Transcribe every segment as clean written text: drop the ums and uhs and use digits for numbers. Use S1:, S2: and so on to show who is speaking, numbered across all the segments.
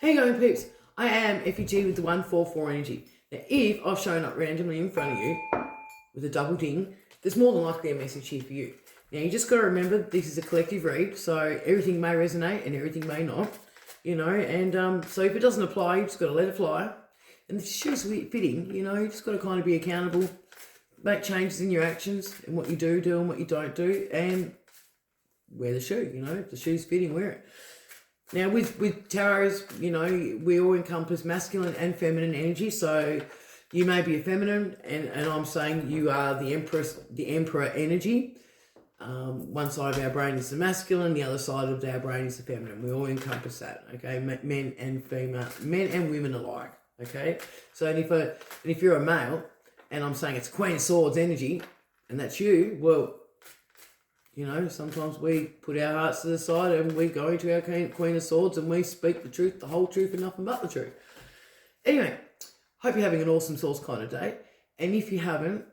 S1: How you going, peeps? I am FEG with the 144 energy. Now, if I've shown up randomly in front of you with a double ding, there's more than likely a message here for you. Now, you just got to remember this is a collective read, so everything may resonate and everything may not, and so if it doesn't apply, you just got to let it fly. And the shoes fitting, you just got to kind of be accountable, make changes in your actions and what you do and what you don't do, and wear the shoe, if the shoe's fitting, wear it. Now, with tarots, we all encompass masculine and feminine energy. So you may be a feminine, and I'm saying you are the empress, the emperor energy. One side of our brain is the masculine, the other side of our brain is the feminine. We all encompass that, okay? Men and female, men and women alike, okay? So, and if you're a male, and I'm saying it's Queen of Swords energy, and that's you, well, sometimes we put our hearts to the side and we go into our Queen of Swords and we speak the truth, the whole truth, and nothing but the truth. Anyway, hope you're having an awesome source kind of day. And if you haven't,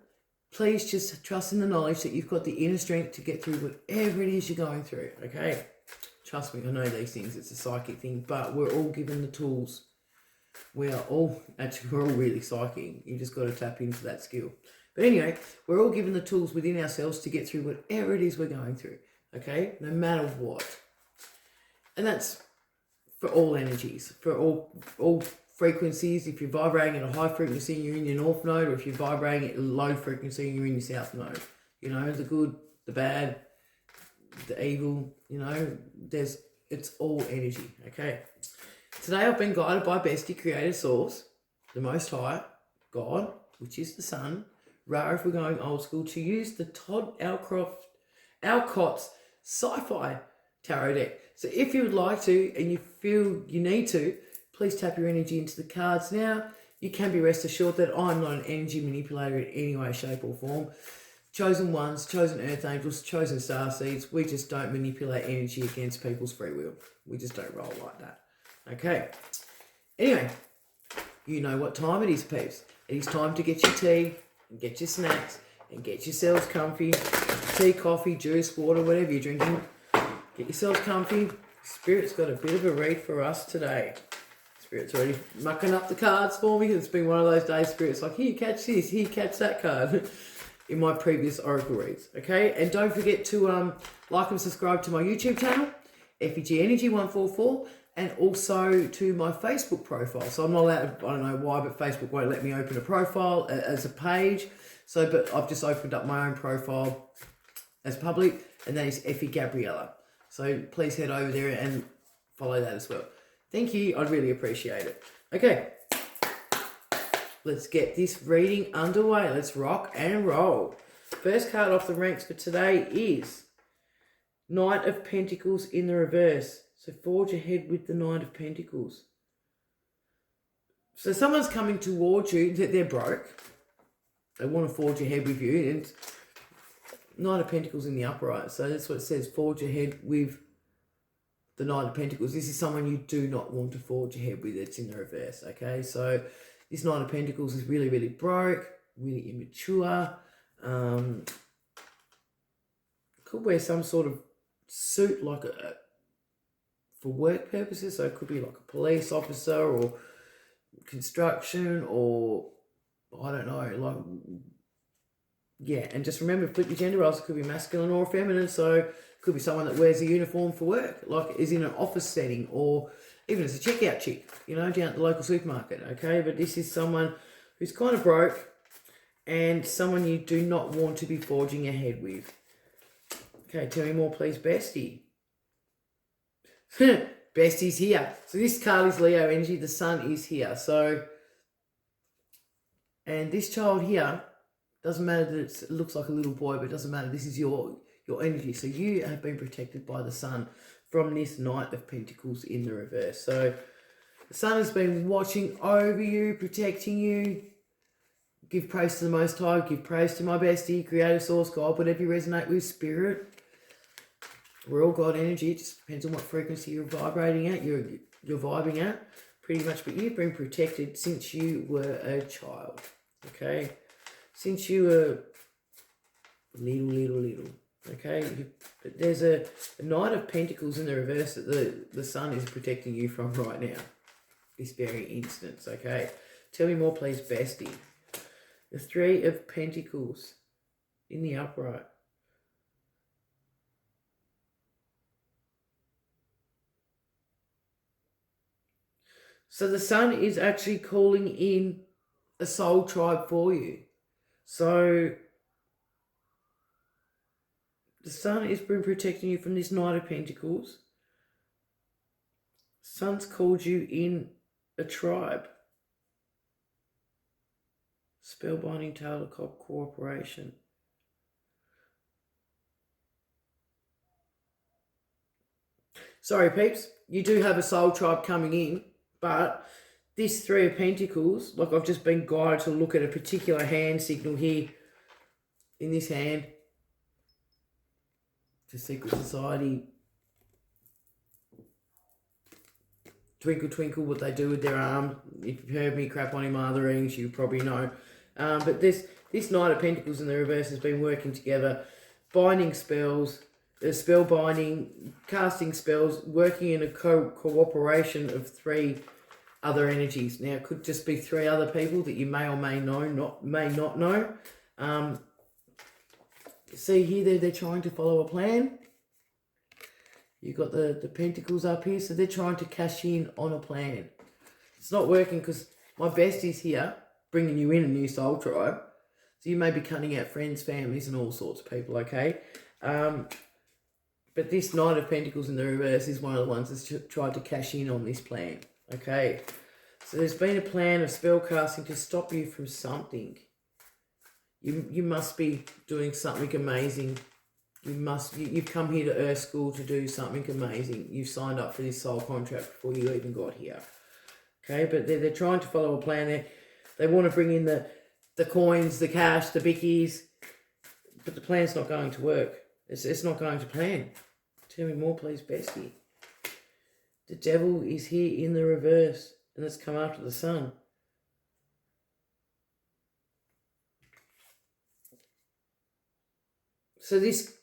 S1: please just trust in the knowledge that you've got the inner strength to get through whatever it is you're going through, okay? Trust me, I know these things, it's a psychic thing, but we're all given the tools. We're all really psychic. You just got to tap into that skill. But anyway, we're all given the tools within ourselves to get through whatever it is we're going through, okay? No matter what. And that's for all energies, for all frequencies. If you're vibrating at a high frequency, you're in your north node, or if you're vibrating at a low frequency, you're in your south node. The good, the bad, the evil, it's all energy, okay? Today I've been guided by Bestie Creator Source, the Most High, God, which is the Sun, Ra if we're going old school, to use the Todd Alcott's Sci-Fi Tarot deck. So if you would like to, and you feel you need to, please tap your energy into the cards now. You can be rest assured that I'm not an energy manipulator in any way, shape or form. Chosen ones, chosen earth angels, chosen star seeds, we just don't manipulate energy against people's free will. We just don't roll like that. Okay. Anyway, you know what time it is, peeps. It is time to get your tea, and get your snacks, and get yourselves comfy. Tea, coffee, juice, water, whatever you're drinking. Get yourselves comfy. Spirit's got a bit of a read for us today. Spirit's already mucking up the cards for me. It's been one of those days, Spirit's like, here, catch this, here, catch that card. In my previous oracle reads, okay? And don't forget to like and subscribe to my YouTube channel, FEG Energy 144, and also to my Facebook profile. So I'm not allowed, I don't know why, but Facebook won't let me open a profile as a page. So, but I've just opened up my own profile as public, and that is Effie Gabriella. So please head over there and follow that as well. Thank you, I'd really appreciate it. Okay, let's get this reading underway. Let's rock and roll. First card off the ranks for today is Knight of Pentacles in the reverse. So forge ahead with the Knight of Pentacles. So someone's coming towards you, they're broke. They want to forge ahead with you. And Knight of Pentacles in the upright. So that's what it says, forge ahead with the Knight of Pentacles. This is someone you do not want to forge ahead with. It's in the reverse, okay? So this Knight of Pentacles is really, really broke, really immature. Could wear some sort of suit like for work purposes. So it could be like a police officer or construction or I don't know, and just remember, flip your gender roles. It could be masculine or feminine. So it could be someone that wears a uniform for work, like is in an office setting, or even as a checkout chick, down at the local supermarket, okay? But this is someone who's kind of broke and someone you do not want to be forging ahead with. Okay, tell me more, please, Bestie. Bestie's here. So this card is Leo energy. The Sun is here. So, and this child here, doesn't matter that it looks like a little boy, but it doesn't matter. This is your energy. So you have been protected by the Sun from this Knight of Pentacles in the reverse. So the Sun has been watching over you, protecting you. Give praise to the Most High. Give praise to my Bestie, Creator, Source, God, whatever you resonate with, Spirit. We're all God energy. It just depends on what frequency you're vibrating at, you're vibing at, pretty much. But you've been protected since you were a child, okay? Since you were little, okay? But there's a Knight of Pentacles in the reverse that the Sun is protecting you from right now, this very instance, okay? Tell me more, please, bestie. The Three of Pentacles in the upright. So the Sun is actually calling in a soul tribe for you. So the Sun has been protecting you from this Knight of Pentacles. Sun's called you in a tribe. Spellbinding Tail of cooperation. Sorry, peeps. You do have a soul tribe coming in, but this Three of Pentacles, like I've just been guided to look at a particular hand signal here in this hand. To Secret Society. Twinkle, twinkle, what they do with their arm. If you've heard me crap on him other rings, you probably know. But this Knight of Pentacles in the reverse has been working together, binding spells, spell binding, casting spells, working in a cooperation of three other energies. Now, it could just be three other people that you may or may not know. See here, they're trying to follow a plan. You've got the Pentacles up here, so they're trying to cash in on a plan. It's not working because my bestie's here, bringing you in a new soul tribe. So you may be cutting out friends, families, and all sorts of people, okay? But this Knight of Pentacles in the reverse is one of the ones that's tried to cash in on this plan, okay? So there's been a plan of spell casting to stop you from something. You must be doing something amazing. You've come here to Earth School to do something amazing. You've signed up for this soul contract before you even got here. Okay, but they're trying to follow a plan. They want to bring in the coins, the cash, the bickies, but the plan's not going to work. It's not going to plan. Tell me more, please, bestie. The Devil is here in the reverse, and it's come after the Sun. So this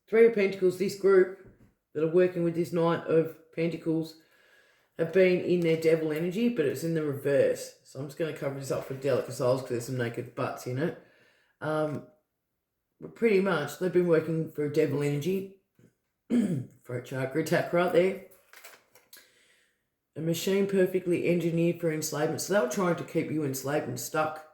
S1: Three of Pentacles, this group that are working with this Knight of Pentacles have been in their devil energy, but it's in the reverse. So I'm just going to cover this up for delicate souls because there's some naked butts in it. But pretty much they've been working for devil energy. Throat chakra attack right there. A machine perfectly engineered for enslavement. So they were trying to keep you enslaved and stuck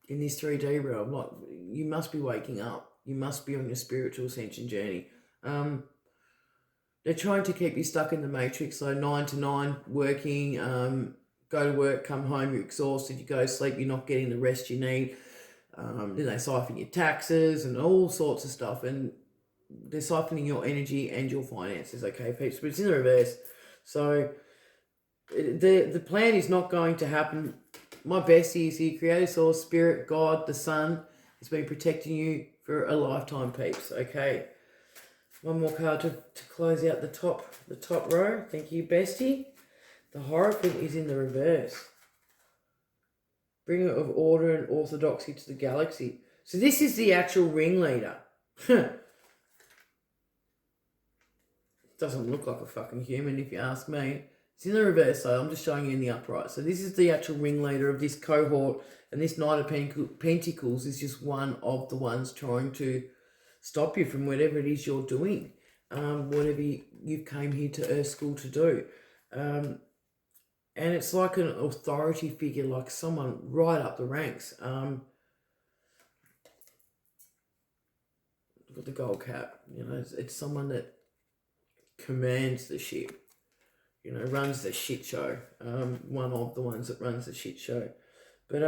S1: in this 3D realm. Like, you must be waking up. You must be on your spiritual ascension journey. They're trying to keep you stuck in the matrix. So 9 to 9 working, go to work, come home, you're exhausted, you go to sleep, you're not getting the rest you need. Then they siphon your taxes and all sorts of stuff. And they're siphoning your energy and your finances, okay, peeps? But it's in the reverse. So the plan is not going to happen. My bestie is here, Creator Source, Spirit, God, the Sun, has been protecting you for a lifetime, peeps, okay? One more card to close out the top row. Thank you, bestie. The Hierophant is in the reverse. Bringer of order and orthodoxy to the galaxy. So this is the actual ringleader. Doesn't look like a fucking human if you ask me. It's in the reverse, so I'm just showing you in the upright. So this is the actual ringleader of this cohort, and this Knight of Pentacles is just one of the ones trying to stop you from whatever it is you're doing, whatever you came here to Earth School to do. And it's like an authority figure, like someone right up the ranks. Look at the gold cap, you know, it's someone that commands the ship. You know, runs the shit show. One of the ones that runs the shit show. But,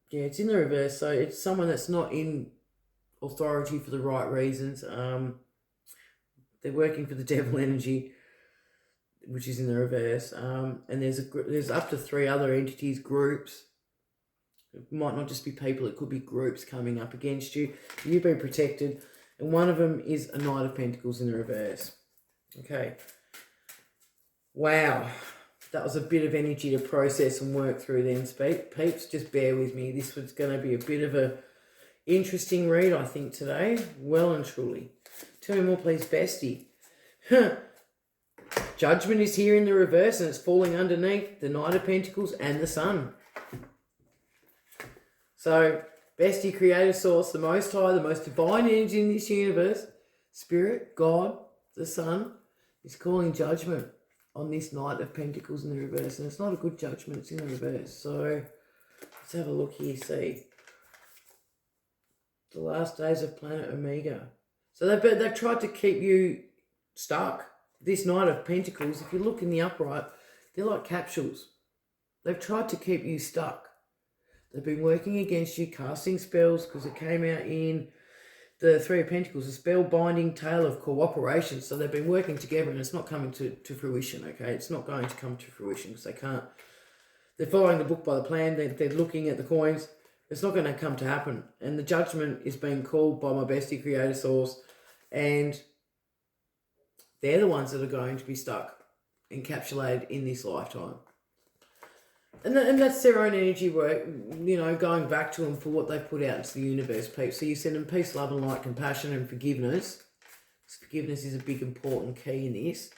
S1: yeah, it's in the reverse. So it's someone that's not in authority for the right reasons. They're working for the devil energy, which is in the reverse. And there's up to 3 other entities, groups. It might not just be people. It could be groups coming up against you. You've been protected. And one of them is a Knight of Pentacles in the reverse. Okay. Wow, that was a bit of energy to process and work through then, peeps. Just bear with me. This was going to be a bit of a interesting read, I think, today. Well and truly. Tell me more, please, bestie. Judgment is here in the reverse, and it's falling underneath the Knight of Pentacles and the Sun. So, Bestie, Creator, Source, the Most High, the most divine energy in this universe, Spirit, God, the Sun, is calling judgment on this Knight of Pentacles in the reverse. And it's not a good judgment, it's in the reverse. So, let's have a look here, see. The last days of Planet Omega. So they've tried to keep you stuck. This Knight of Pentacles, if you look in the upright, they're like capsules. They've tried to keep you stuck. They've been working against you, casting spells, because it came out in the Three of Pentacles, a spell-binding tale of cooperation. So they've been working together, and it's not coming to fruition, okay? It's not going to come to fruition, because they can't. They're following the book by the plan. They're looking at the coins. It's not going to come to happen. And the judgment is being called by my Bestie, Creator, Source, and they're the ones that are going to be stuck, encapsulated in this lifetime. And that's their own energy work, you know, going back to them for what they've put out into the universe, peace. So you send them peace, love and light, compassion and forgiveness. Forgiveness is a big important key in this,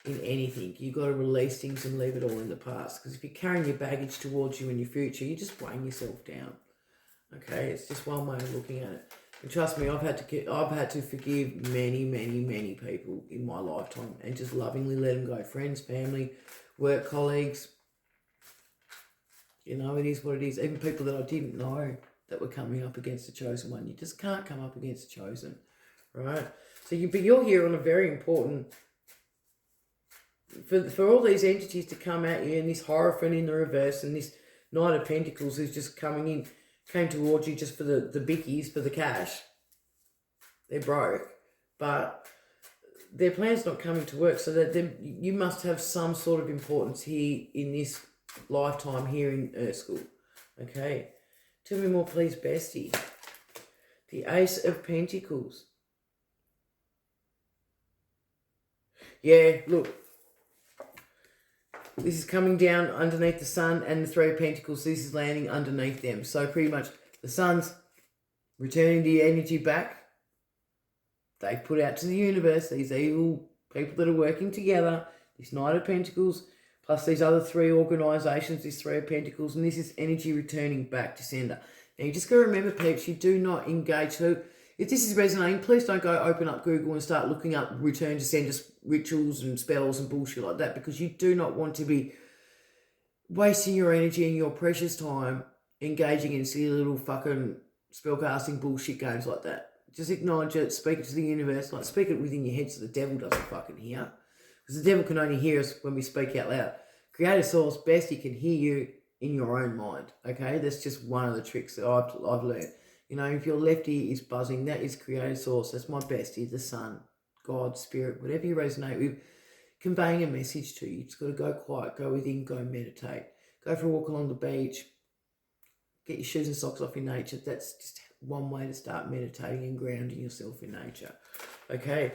S1: in anything. You've got to release things and leave it all in the past. Because if you're carrying your baggage towards you in your future, you're just weighing yourself down. Okay, it's just one way of looking at it. And trust me, I've had to forgive many, many, many people in my lifetime and just lovingly let them go. Friends, family, work colleagues. You know, it is what it is. Even people that I didn't know that were coming up against the chosen one. You just can't come up against the chosen, right? So you're here on a very important, for all these entities to come at you, and this Hierophant in the reverse and this Knight of Pentacles who's just came towards you just for the bickies, for the cash. They're broke, but their plan's not coming to work, so that you must have some sort of importance here in this lifetime here in Earth School. Okay, tell me more please, Bestie. The Ace of Pentacles. Yeah, look, this is coming down underneath the Sun and the Three of Pentacles. This is landing underneath them. So pretty much the Sun's returning the energy back. They've put out to the universe these evil people that are working together. This Knight of Pentacles plus these other three organisations, this Three of Pentacles. And this is energy returning back to sender. Now you just got to remember, peeps, you do not engage. So if this is resonating, please don't go open up Google and start looking up return to sender rituals and spells and bullshit like that, because you do not want to be wasting your energy and your precious time engaging in silly little fucking spellcasting bullshit games like that. Just acknowledge it, speak it to the universe, like speak it within your head so the devil doesn't fucking hear. Because the devil can only hear us when we speak out loud. Creator Source, Bestie can hear you in your own mind, okay? That's just one of the tricks that I've learned. You know, if your left ear is buzzing, that is Creator Source. That's my Bestie, the Sun, God, Spirit, whatever you resonate with, conveying a message to you. You just got to go quiet, go within, go meditate. Go for a walk along the beach. Get your shoes and socks off in nature. That's just one way to start meditating and grounding yourself in nature. Okay?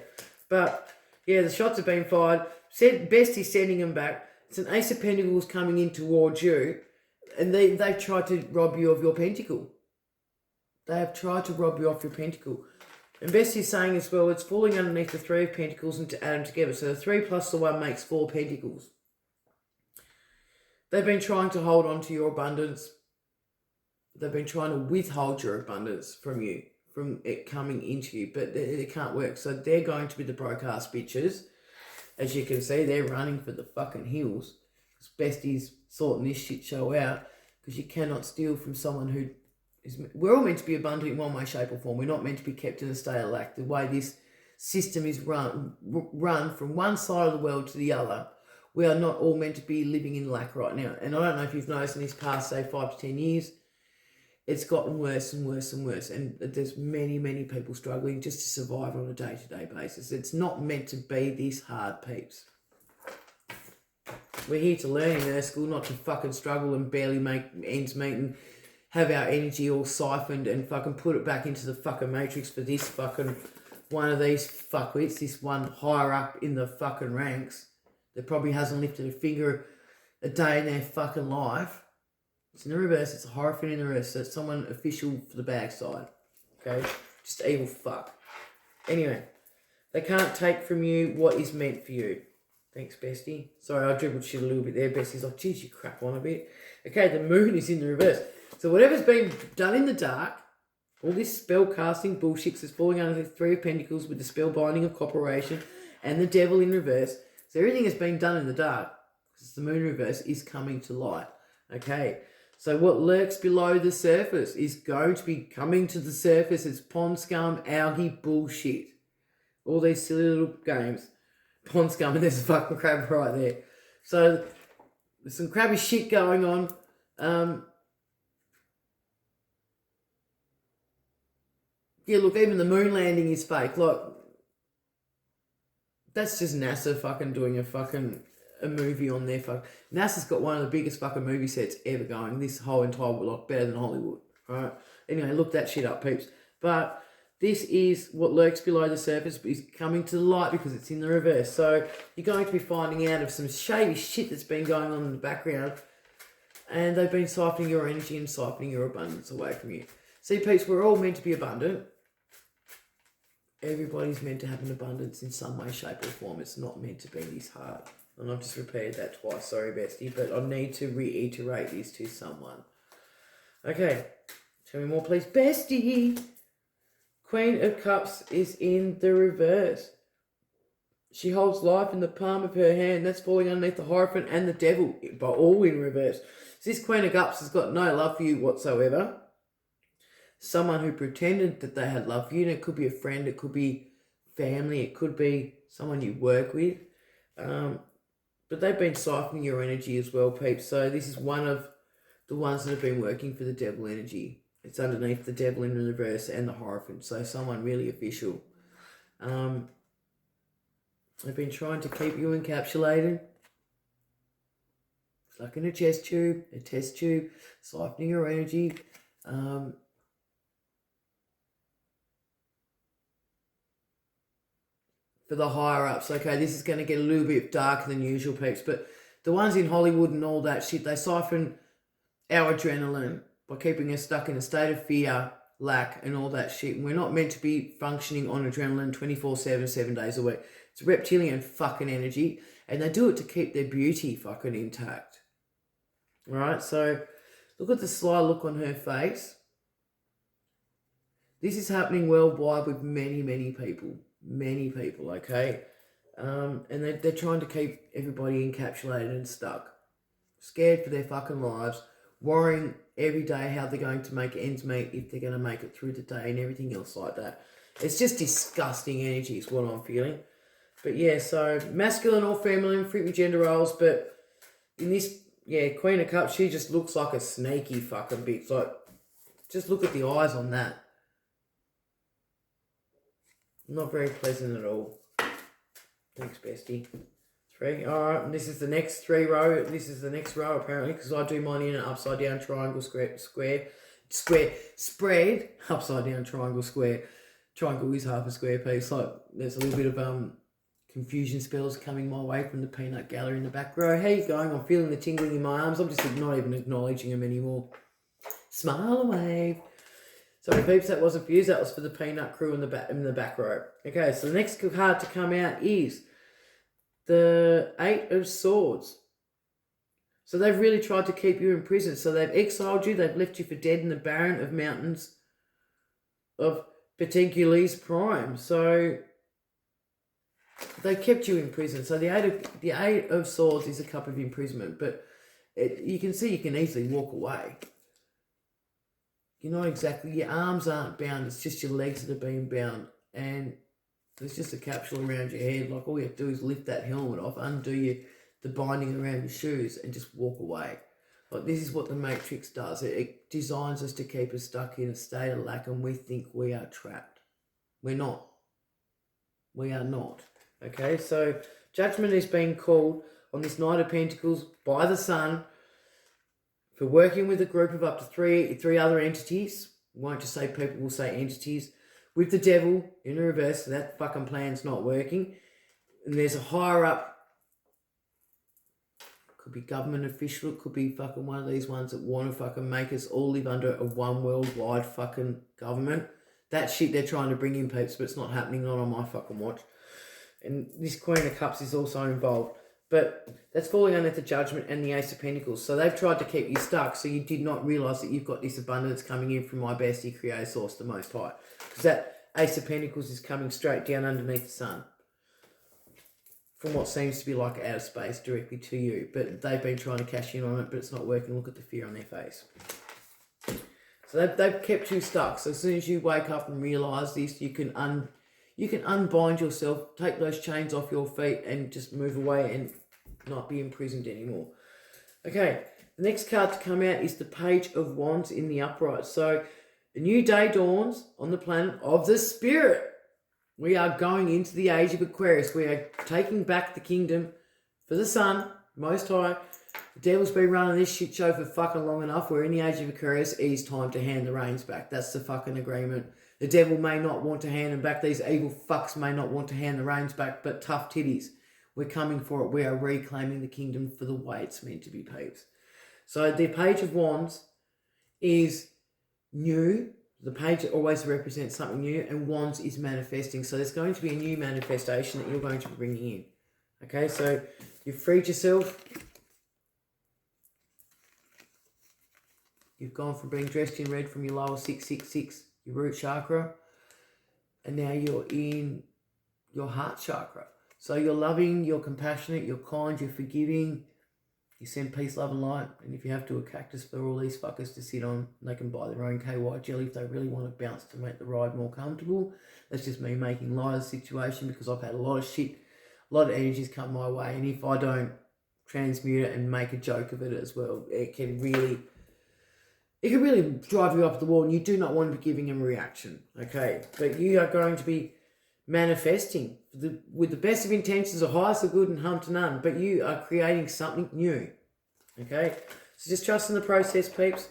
S1: But, yeah, the shots have been fired. Bestie's sending them back. It's an Ace of Pentacles coming in towards you. And they've tried to rob you of your pentacle. They have tried to rob you off your pentacle. And Bestie's saying as well, it's falling underneath the Three of Pentacles and to add them together. So the 3 plus the 1 makes 4 pentacles. They've been trying to hold on to your abundance. They've been trying to withhold your abundance from you, from it coming into you. But it can't work. So they're going to be the broke-ass bitches. As you can see, they're running for the fucking hills. Because Bestie's sorting this shit show out. Because you cannot steal from someone who... We're all meant to be abundant in one way, shape or form. We're not meant to be kept in a state of lack. The way this system is run from one side of the world to the other, we are not all meant to be living in lack right now. And I don't know if you've noticed in these past, say, 5 to 10 years, it's gotten worse and worse and worse. And there's many, many people struggling just to survive on a day-to-day basis. It's not meant to be this hard, peeps. We're here to learn in our school, not to fucking struggle and barely make ends meet and have our energy all siphoned and fucking put it back into the fucking matrix for this fucking one of these fuckwits, this one higher up in the fucking ranks that probably hasn't lifted a finger a day in their fucking life. It's in the reverse, it's a Hierophant in the reverse, so it's someone official for the bag side. Okay? Just evil fuck. Anyway, they can't take from you what is meant for you. Thanks, Bestie. Sorry, I dribbled shit a little bit there. Bestie's like, geez, you crap on a bit. Okay, the moon is in the reverse. So whatever's been done in the dark, all this spell casting bullshit is falling under the Three of Pentacles with the spell binding of cooperation and the devil in reverse. So everything that's been done in the dark, because the moon reverse, is coming to light. Okay, so what lurks below the surface is going to be coming to the surface. It's pond scum, algae, bullshit. All these silly little games. Pond scum, and there's a fucking crab right there. So there's some crabby shit going on. Yeah, look, even the moon landing is fake. Look, that's just NASA fucking doing a movie on their NASA's got one of the biggest fucking movie sets ever going. This whole entire block better than Hollywood. Alright. Anyway, look that shit up, peeps. But this is what lurks below the surface is coming to the light because it's in the reverse. So you're going to be finding out of some shady shit that's been going on in the background. And they've been siphoning your energy and siphoning your abundance away from you. See, peeps, we're all meant to be abundant. Everybody's meant to have an abundance in some way, shape or form. It's not meant to be this hard. And I've just repeated that twice. Sorry, Bestie. But I need to reiterate this to someone. Okay. Tell me more, please. Bestie! Queen of Cups is in the reverse. She holds life in the palm of her hand. That's falling underneath the Hierophant and the Devil, but all in reverse. So this Queen of Cups has got no love for you whatsoever. Someone who pretended that they had love for you. And it could be a friend. It could be family. It could be someone you work with. But they've been siphoning your energy as well, peeps. So this is one of the ones that have been working for the Devil energy. It's underneath the Devil in the reverse and the Hierophant. So someone really official. They've been trying to keep you encapsulated. It's like in a test tube, siphoning your energy. For the higher ups, okay, this is going to get a little bit darker than usual, peeps, but the ones in Hollywood and all that shit, they siphon our adrenaline by keeping us stuck in a state of fear, lack, and all that shit. And we're not meant to be functioning on adrenaline 24/7, 7 days a week. It's reptilian fucking energy, and they do it to keep their beauty fucking intact. Alright, so look at the sly look on her face. This is happening worldwide with many, many people. Many people, okay? And they're trying to keep everybody encapsulated and stuck. Scared for their fucking lives. Worrying every day how they're going to make ends meet, if they're going to make it through the day and everything else like that. It's just disgusting energy is what I'm feeling. But yeah, so masculine or feminine, freaky gender roles. But in this, yeah, Queen of Cups, she just looks like a sneaky fucking bitch. Like, just look at the eyes on that. Not very pleasant at all. Thanks, Bestie. 3. Alright, and this is the next 3 row. This is the next row, apparently, because I do mine in an upside down triangle, spread. Upside down triangle, square. Triangle is half a square piece. Like, there's a little bit of confusion spells coming my way from the peanut gallery in the back row. How you going? I'm feeling the tingling in my arms. I'm just not even acknowledging them anymore. Smile away. Sorry, peeps, that wasn't for you. That was for the peanut crew in the back row. Okay, so the next card to come out is the 8 of Swords. So they've really tried to keep you in prison. So they've exiled you. They've left you for dead in the barren of mountains of Pettengules Prime. So they kept you in prison. So the 8 of Swords is a cup of imprisonment. But you can see you can easily walk away. You're not exactly, your arms aren't bound, it's just your legs that are being bound. And there's just a capsule around your head. Like, all you have to do is lift that helmet off, undo the binding around your shoes, and just walk away. Like, this is what the Matrix does. It designs us to keep us stuck in a state of lack, and we think we are trapped. We're not. We are not. Okay, so judgment is being called on this Knight of Pentacles by the Sun, for working with a group of up to three other entities. We won't just say people, we'll say entities. With the Devil in the reverse, so that fucking plan's not working. And there's a higher up, could be government official, it could be fucking one of these ones that want to fucking make us all live under a one worldwide fucking government. That shit they're trying to bring in, peeps, but it's not happening, not on my fucking watch. And this Queen of Cups is also involved. But that's falling under the Judgment and the Ace of Pentacles. So they've tried to keep you stuck, so you did not realise that you've got this abundance coming in from my bestie, Creator Source, the Most High. Because that Ace of Pentacles is coming straight down underneath the sun. From what seems to be like outer space directly to you. But they've been trying to cash in on it, but it's not working. Look at the fear on their face. So they've kept you stuck. So as soon as you wake up and realise this, you can unbind yourself, take those chains off your feet and just move away and not be imprisoned anymore. Okay, the next card to come out is the Page of Wands in the upright. So a new day dawns on the planet of the Spirit. We are going into the age of Aquarius. We are taking back the kingdom for the sun, Most High. The devil's been running this shit show for fucking long enough. We're in the age of Aquarius. It is time to hand the reins back. That's the fucking agreement. The devil may not want to hand them back. These evil fucks may not want to hand the reins back, but tough titties. We're coming for it. We are reclaiming the kingdom for the way it's meant to be, peeps. So the Page of Wands is new. The page always represents something new, and Wands is manifesting. So there's going to be a new manifestation that you're going to be bringing in. Okay, so you've freed yourself. You've gone from being dressed in red from your lower 666, your root chakra, and now you're in your heart chakra. So you're loving, you're compassionate, you're kind, you're forgiving. You send peace, love and light. And if you have to, a cactus for all these fuckers to sit on, they can buy their own KY jelly if they really want to bounce to make the ride more comfortable. That's just me making light of the situation, because I've had a lot of shit, a lot of energies come my way. And if I don't transmute it and make a joke of it as well, it can really drive you up the wall, and you do not want to be giving them a reaction. Okay, but you are going to be manifesting with the best of intentions, the highest of good and harm to none, but you are creating something new. Okay, so just trust in the process, peeps.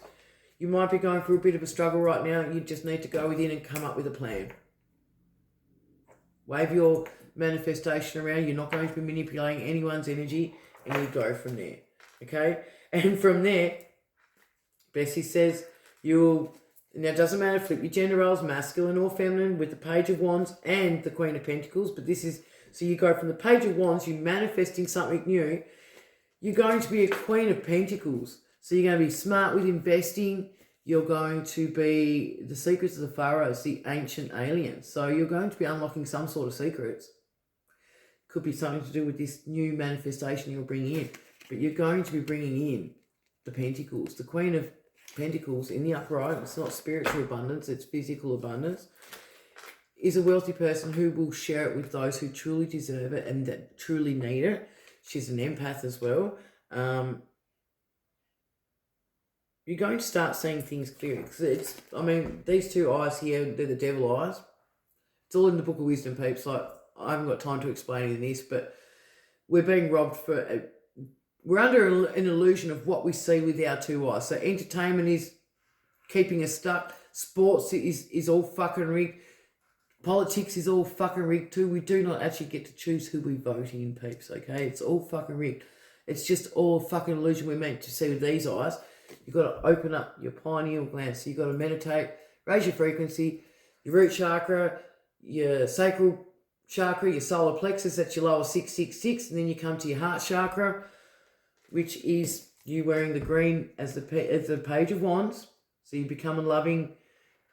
S1: You might be going through a bit of a struggle right now. You just need to go within and come up with a plan. Wave your manifestation around. You're not going to be manipulating anyone's energy, and you go from there. Okay, and from there, Bessie says now it doesn't matter, flip your gender roles, masculine or feminine, with the Page of Wands and the Queen of Pentacles. But this is, so you go from the Page of Wands, you're manifesting something new. You're going to be a Queen of Pentacles. So you're going to be smart with investing. You're going to be the secrets of the pharaohs, the ancient aliens. So you're going to be unlocking some sort of secrets. Could be something to do with this new manifestation you're bringing in. But you're going to be bringing in the Pentacles, the Queen of Pentacles in the upright. It's not spiritual abundance, it's physical abundance. Is a wealthy person who will share it with those who truly deserve it and that truly need it. She's an empath as well. You're going to start seeing things clearly. These two eyes here, they're the devil eyes. It's all in the Book of Wisdom, peeps. Like, I haven't got time to explain any of this, but we're being robbed for... We're under an illusion of what we see with our two eyes. So entertainment is keeping us stuck. Sports is all fucking rigged. Politics is all fucking rigged too. We do not actually get to choose who we vote in, peeps, okay? It's all fucking rigged. It's just all fucking illusion we're meant to see with these eyes. You've got to open up your pineal gland. So you've got to meditate, raise your frequency, your root chakra, your sacral chakra, your solar plexus, that's your lower 666, and then you come to your heart chakra, which is you wearing the green as the Page of Wands. So you become loving,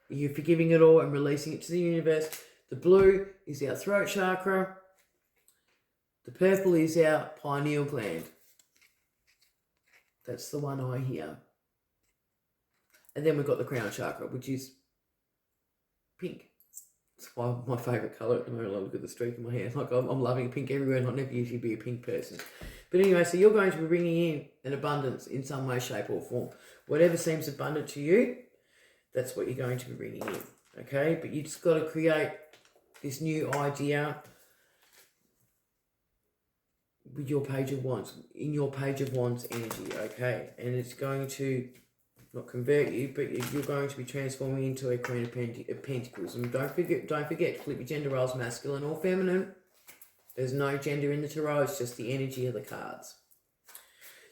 S1: you're forgiving it all and releasing it to the universe. The blue is our throat chakra. The purple is our pineal gland. That's the one eye here. And then we've got the crown chakra, which is pink. It's my favourite colour at the moment. I look at the streak in my hair. Like I'm loving pink everywhere, and I'll never usually be a pink person. But anyway, so you're going to be bringing in an abundance in some way, shape or form. Whatever seems abundant to you, that's what you're going to be bringing in. Okay? But you just got to create this new idea with your Page of Wands, in your Page of Wands energy. Okay? And it's going to not convert you, but you're going to be transforming into a Queen of Pentacles. And don't forget, flip your gender roles, masculine or feminine. There's no gender in the tarot, it's just the energy of the cards.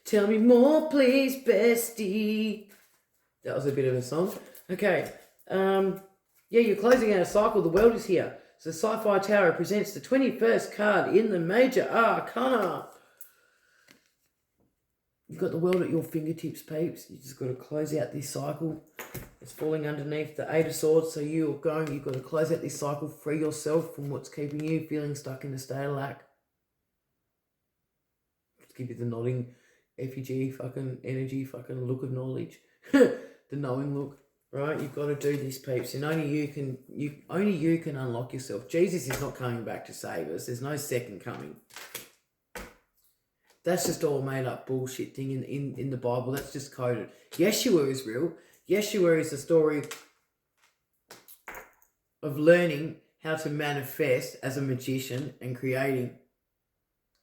S1: Tell me more, please, bestie. That was a bit of a song. Okay. You're closing out a cycle. The world is here. So the Sci-Fi Tower presents the 21st card in the Major Arcana. You've got the world at your fingertips, peeps. You just got to close out this cycle. It's falling underneath the Eight of Swords. So you've got to close out this cycle, free yourself from what's keeping you feeling stuck in a state of lack. Let's give you the nodding FUG fucking energy, fucking look of knowledge. The knowing look, right? You've got to do this, peeps. And only you can unlock yourself. Jesus is not coming back to save us. There's no second coming. That's just all made up bullshit thing in the Bible. That's just coded. Yeshua is real. Yeshua is the story of learning how to manifest as a magician and creating.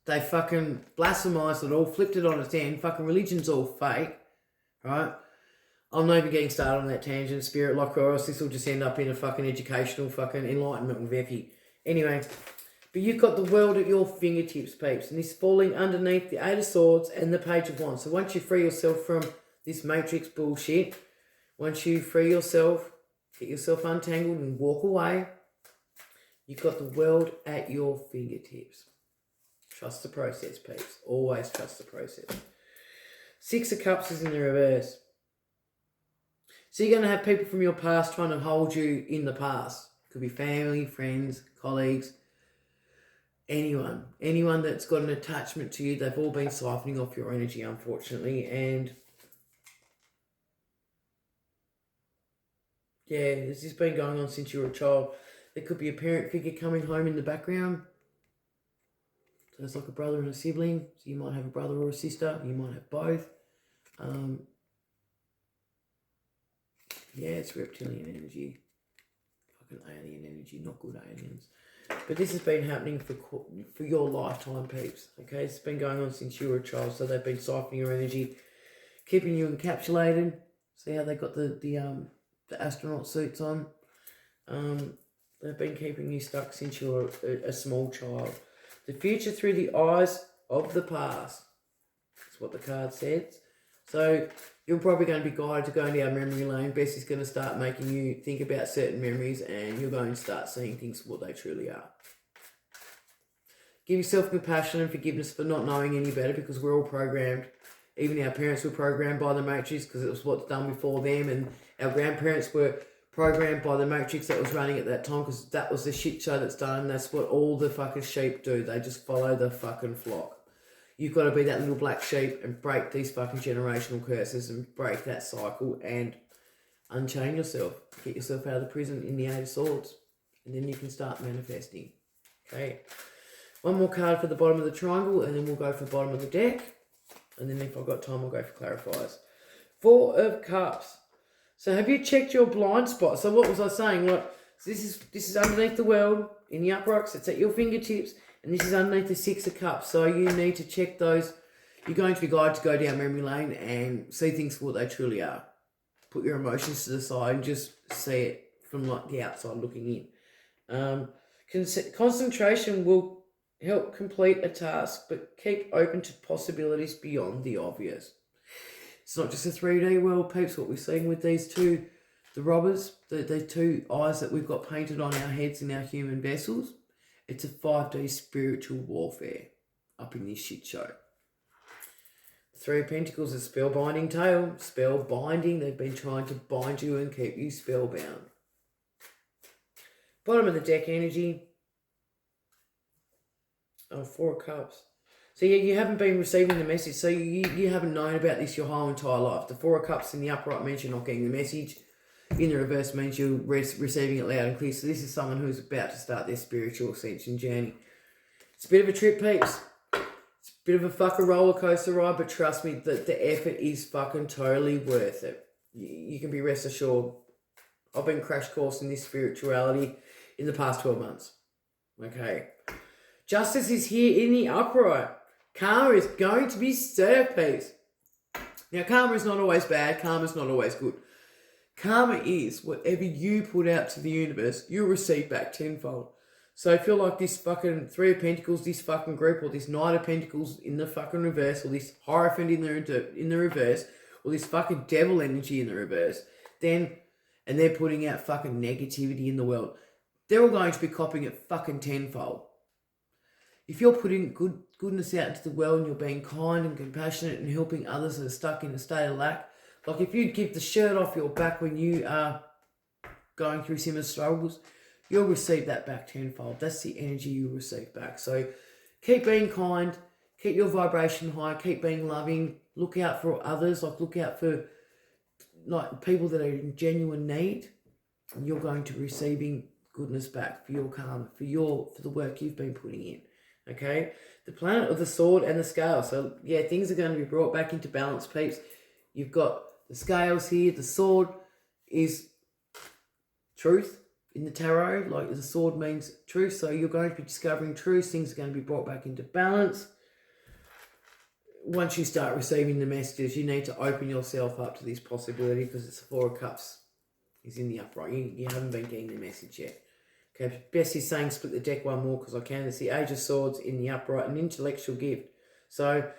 S1: They fucking blasphemized it all, flipped it on its end. Fucking religion's all fake, right? I'm not even getting started on that tangent, spirit lock, or else this will just end up in a fucking educational fucking enlightenment with Effie. Anyway, but you've got the world at your fingertips, peeps, and this falling underneath the Eight of Swords and the Page of Wands. So once you free yourself from this matrix bullshit, once you free yourself, get yourself untangled and walk away, you've got the world at your fingertips. Trust the process, peeps. Always trust the process. Six of Cups is in the reverse. So you're going to have people from your past trying to hold you in the past. Could be family, friends, colleagues, anyone that's got an attachment to you. They've all been siphoning off your energy, unfortunately. And yeah, this has been going on since you were a child. There could be a parent figure coming home in the background. So it's like a brother and a sibling. So you might have a brother or a sister. You might have both. Yeah, it's reptilian energy. Fucking alien energy, not good aliens. But this has been happening for your lifetime, peeps. Okay, it's been going on since you were a child. So they've been siphoning your energy, keeping you encapsulated. See how they got the astronaut suits on? They've been keeping you stuck since you were a small child. The future through the eyes of the past. That's what the card says. So you're probably going to be guided to go down memory lane. Bessie's going to start making you think about certain memories, and you're going to start seeing things for what they truly are. Give yourself compassion and forgiveness for not knowing any better, because we're all programmed. Even our parents were programmed by the Matrix because it was what's done before them, and our grandparents were programmed by the Matrix that was running at that time, because that was the shit show that's done. That's what all the fucking sheep do. They just follow the fucking flock. You've got to be that little black sheep and break these fucking generational curses and break that cycle and unchain yourself. Get yourself out of the prison in the Eight of Swords. And then you can start manifesting. Okay. One more card for the bottom of the triangle, and then we'll go for the bottom of the deck. And then if I've got time, I'll go for clarifiers. Four of Cups. So have you checked your blind spot? So what was I saying? Look, so this is underneath the world in the uprights. It's at your fingertips. And this is underneath the Six of Cups. So you need to check those. You're going to be guided to go down memory lane and see things for what they truly are. Put your emotions to the side and just see it from like the outside looking in. Concentration will help complete a task, but keep open to possibilities beyond the obvious. It's not just a 3D world, peeps, what we're seeing with these two, the robbers, the two eyes that we've got painted on our heads in our human vessels. It's a 5D spiritual warfare up in this shit show. Three of Pentacles is spellbinding tale. Spellbinding. They've been trying to bind you and keep you spellbound. Bottom of the deck energy. Oh, Four of Cups. So yeah, you haven't been receiving the message. So you haven't known about this your whole entire life. The Four of Cups in the upright means you're not getting the message. In the reverse means you're receiving it loud and clear. So this is someone who's about to start their spiritual ascension journey. It's a bit of a trip, peeps. It's a bit of a fucking roller coaster ride, but trust me, the effort is fucking totally worth it. You can be rest assured. I've been crash coursing this spirituality in the past 12 months. Okay. Justice is here in the upright. Karma is going to be served, peeps. Now, karma is not always bad. Karma is not always good. Karma is whatever you put out to the universe, you'll receive back tenfold. So if you're like this fucking Three of Pentacles, this fucking group, or this Knight of Pentacles in the fucking reverse, or this Hierophant in the reverse, or this fucking devil energy in the reverse, and they're putting out fucking negativity in the world, they're all going to be copying it fucking tenfold. If you're putting goodness out into the world and you're being kind and compassionate and helping others that are stuck in a state of lack. Like if you give the shirt off your back when you are going through similar struggles, you'll receive that back tenfold. That's the energy you'll receive back. So keep being kind, keep your vibration high, keep being loving, look out for others, like look out for like people that are in genuine need, and you're going to be receiving goodness back for your karma, for the work you've been putting in. Okay? The planet of the sword and the scale. So yeah, things are going to be brought back into balance, peeps. You've got the scales here. The sword is truth in the tarot. Like the sword means truth. So you're going to be discovering truth. Things are going to be brought back into balance. Once you start receiving the messages, you need to open yourself up to this possibility, because it's the Four of Cups is in the upright. You haven't been getting the message yet. Okay, Bessie's saying split the deck one more because I can. It's the Age of Swords in the upright, an intellectual gift. So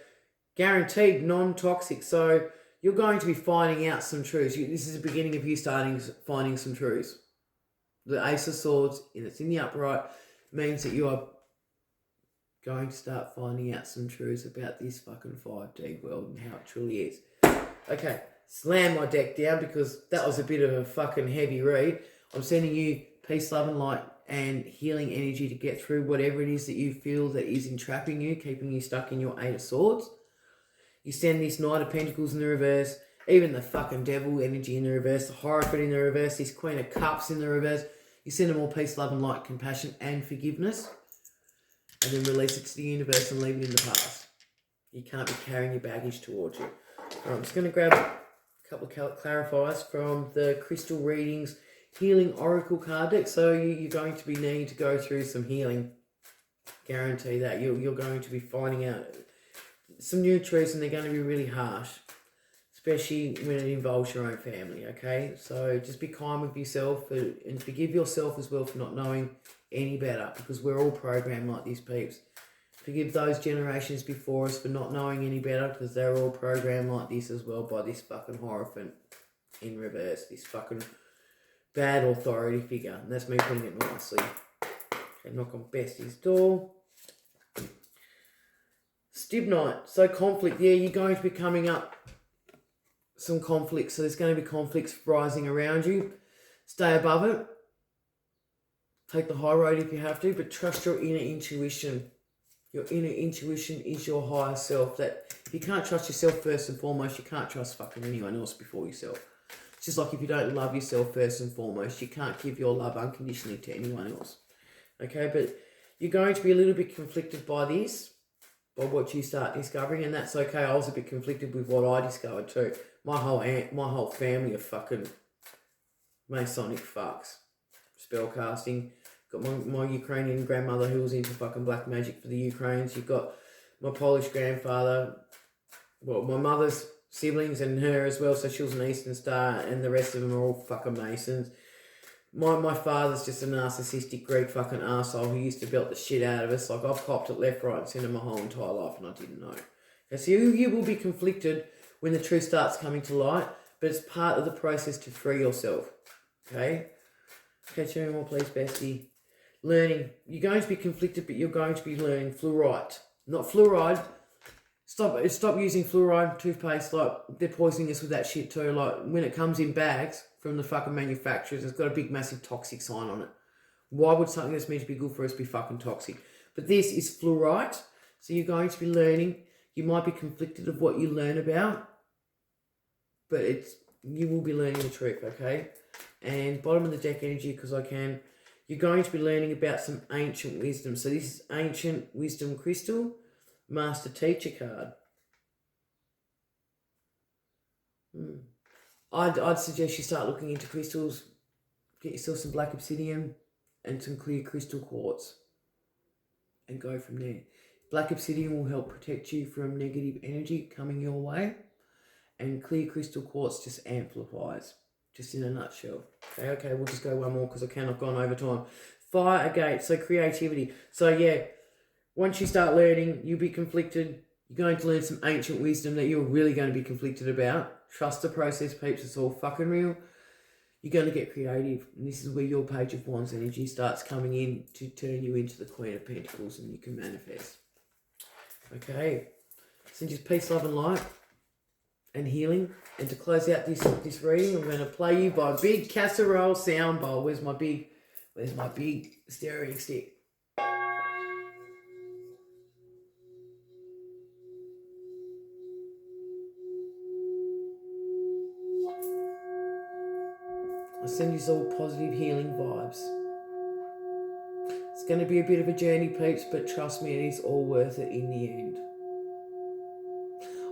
S1: guaranteed non-toxic. So you're going to be finding out some truths. This is the beginning of you finding some truths. The Ace of Swords, and it's in the upright, means that you are going to start finding out some truths about this fucking 5D world and how it truly is. Okay, slam my deck down because that was a bit of a fucking heavy read. I'm sending you peace, love and light and healing energy to get through whatever it is that you feel that is entrapping you, keeping you stuck in your Eight of Swords. You send this Knight of Pentacles in the reverse, even the fucking Devil energy in the reverse, the Hierophant in the reverse, this Queen of Cups in the reverse. You send them all peace, love and light, compassion and forgiveness. And then release it to the universe and leave it in the past. You can't be carrying your baggage towards you. Right, I'm just going to grab a couple of clarifiers from the Crystal Readings Healing Oracle card deck. So you're going to be needing to go through some healing. Guarantee that. You're going to be finding out some new truths, and they're going to be really harsh. Especially when it involves your own family, okay? So just be kind with yourself and forgive yourself as well for not knowing any better, because we're all programmed like this, peeps. Forgive those generations before us for not knowing any better, because they're all programmed like this as well by this fucking Hierophant in reverse, this fucking bad authority figure. And that's me putting it nicely. Okay, knock on Bestie's door. Stibnite. So conflict, yeah, you're going to be coming up some conflicts. So there's going to be conflicts rising around you. Stay above it. Take the high road if you have to, but trust your inner intuition. Your inner intuition is your higher self. That if you can't trust yourself first and foremost, you can't trust fucking anyone else before yourself. It's just like if you don't love yourself first and foremost, you can't give your love unconditionally to anyone else. Okay, but you're going to be a little bit conflicted by this, by what you start discovering, and that's okay. I was a bit conflicted with what I discovered too. My whole family are fucking Masonic fucks. Spellcasting. Got my Ukrainian grandmother who was into fucking black magic for the Ukraines. You've got my Polish grandfather, well, my mother's siblings and her as well, so she was an Eastern Star, and the rest of them are all fucking Masons. My father's just a narcissistic Greek fucking arsehole who used to belt the shit out of us. Like, I've copped it left, right and centre my whole entire life and I didn't know. Okay, so you will be conflicted when the truth starts coming to light, but it's part of the process to free yourself. Okay? Okay, 2 more please, Bestie. Learning. You're going to be conflicted, but you're going to be learning fluorite. Not fluoride. Stop using fluoride toothpaste. Like, they're poisoning us with that shit too. Like, when it comes in bags from the fucking manufacturers, it's got a big massive toxic sign on it. Why would something that's meant to be good for us be fucking toxic? But this is fluorite. So you're going to be learning. You might be conflicted of what you learn about, but you will be learning the truth, okay? And bottom of the deck energy, because I can, you're going to be learning about some ancient wisdom. So this is Ancient Wisdom Crystal, Master Teacher card. I'd suggest you start looking into crystals. Get yourself some black obsidian and some clear crystal quartz and go from there. Black obsidian will help protect you from negative energy coming your way, and clear crystal quartz just amplifies. Just in a nutshell. Okay, we'll just go one more because I've gone over time. Fire Agate, so creativity. So yeah, once you start learning, you'll be conflicted. You're going to learn some ancient wisdom that you're really going to be conflicted about. Trust the process, peeps. It's all fucking real. You're going to get creative. And this is where your Page of Wands energy starts coming in to turn you into the Queen of Pentacles, and you can manifest. Okay. Send you peace, love and light and healing. And to close out this reading, I'm going to play you by Big Casserole Sound Bowl. Where's my big steering stick? I send you all positive healing vibes. It's going to be a bit of a journey, peeps, but trust me, it is all worth it in the end.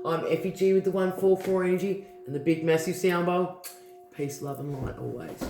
S1: I'm Effie G with the 144 energy and the big massive sound bowl. Peace, love and light always.